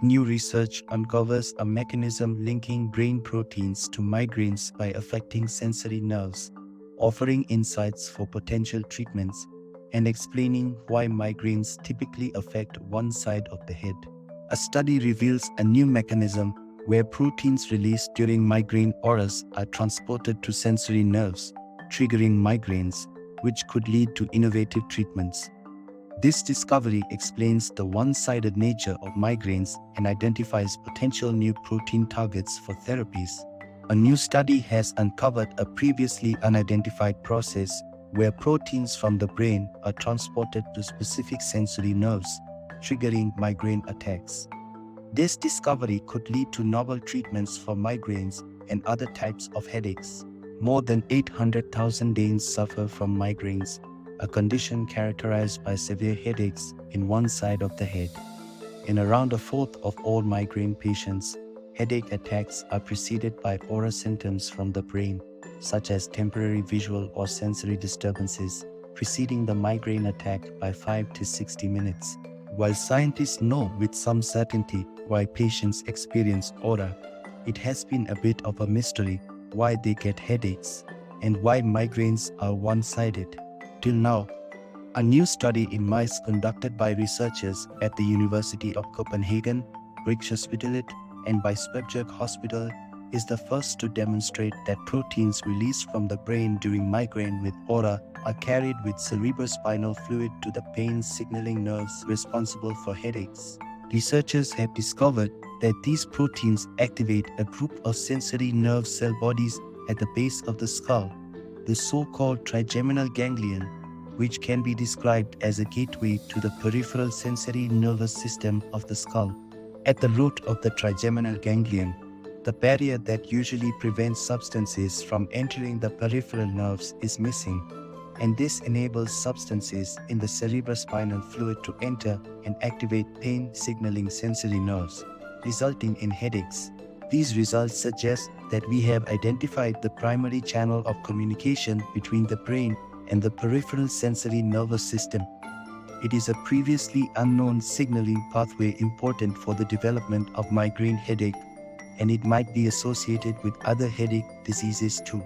New research uncovers a mechanism linking brain proteins to migraines by affecting sensory nerves, offering insights for potential treatments and explaining why migraines typically affect one side of the head. A study reveals a new mechanism where proteins released during migraine auras are transported to sensory nerves, triggering migraines, which could lead to innovative treatments. This discovery explains the one-sided nature of migraines and identifies potential new protein targets for therapies. A new study has uncovered a previously unidentified process where proteins from the brain are transported to specific sensory nerves, triggering migraine attacks. This discovery could lead to novel treatments for migraines and other types of headaches. More than 800,000 Danes suffer from migraines, a condition characterized by severe headaches in one side of the head. In around a fourth of all migraine patients, headache attacks are preceded by aura symptoms from the brain, such as temporary visual or sensory disturbances, preceding the migraine attack by 5 to 60 minutes. While scientists know with some certainty why patients experience aura, it has been a bit of a mystery why they get headaches and why migraines are one-sided. Till now, a new study in mice conducted by researchers at the University of Copenhagen, Rigshospitalet, and by Spebjerg Hospital is the first to demonstrate that proteins released from the brain during migraine with aura are carried with cerebrospinal fluid to the pain signaling nerves responsible for headaches. Researchers have discovered that these proteins activate a group of sensory nerve cell bodies at the base of the skull, the so-called trigeminal ganglion, which can be described as a gateway to the peripheral sensory nervous system of the skull. At the root of the trigeminal ganglion, the barrier that usually prevents substances from entering the peripheral nerves is missing, and this enables substances in the cerebrospinal fluid to enter and activate pain-signaling sensory nerves, resulting in headaches. These results suggest that we have identified the primary channel of communication between the brain and the peripheral sensory nervous system. It is a previously unknown signaling pathway important for the development of migraine headache, and it might be associated with other headache diseases too.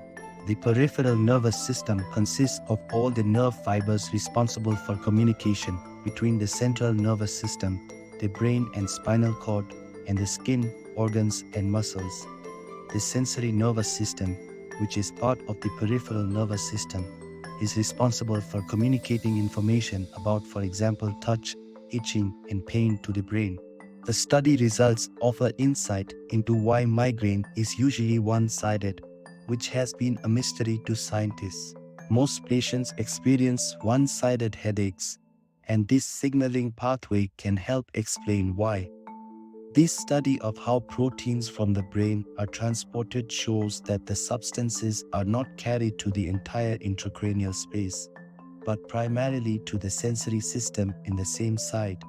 The peripheral nervous system consists of all the nerve fibers responsible for communication between the central nervous system, the brain and spinal cord, and the skin, organs, and muscles. The sensory nervous system, which is part of the peripheral nervous system, is responsible for communicating information about, for example, touch, itching, and pain to the brain. The study results offer insight into why migraine is usually one-sided, which has been a mystery to scientists. Most patients experience one-sided headaches, and this signaling pathway can help explain why. This study of how proteins from the brain are transported shows that the substances are not carried to the entire intracranial space, but primarily to the sensory system in the same side,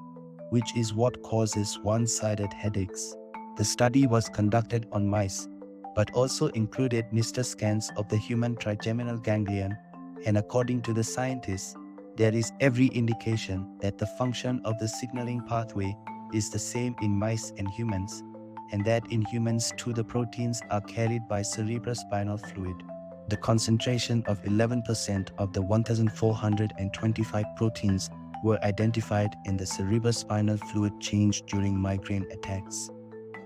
which is what causes one-sided headaches. The study was conducted on mice, but also included MR scans of the human trigeminal ganglion, and according to the scientists, there is every indication that the function of the signaling pathway is the same in mice and humans, and that in humans too the proteins are carried by cerebrospinal fluid. The concentration of 11% of the 1,425 proteins were identified in the cerebrospinal fluid changed during migraine attacks.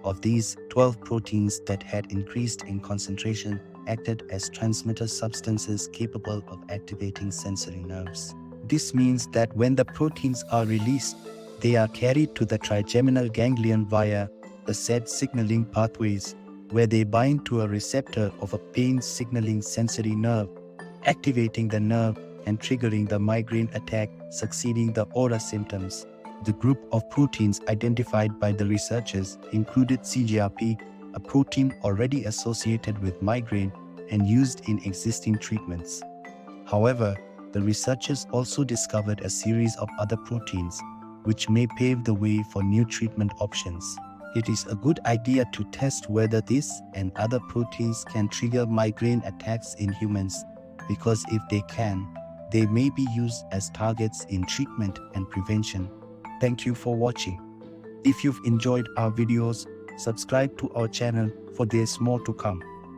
Of these, 12 proteins that had increased in concentration acted as transmitter substances capable of activating sensory nerves. This means that when the proteins are released, they are carried to the trigeminal ganglion via the said signaling pathways, where they bind to a receptor of a pain-signaling sensory nerve, activating the nerve and triggering the migraine attack, succeeding the aura symptoms. The group of proteins identified by the researchers included CGRP, a protein already associated with migraine and used in existing treatments. However, the researchers also discovered a series of other proteins, which may pave the way for new treatment options. It is a good idea to test whether this and other proteins can trigger migraine attacks in humans, because if they can, they may be used as targets in treatment and prevention. Thank you for watching. If you've enjoyed our videos, subscribe to our channel for there's more to come.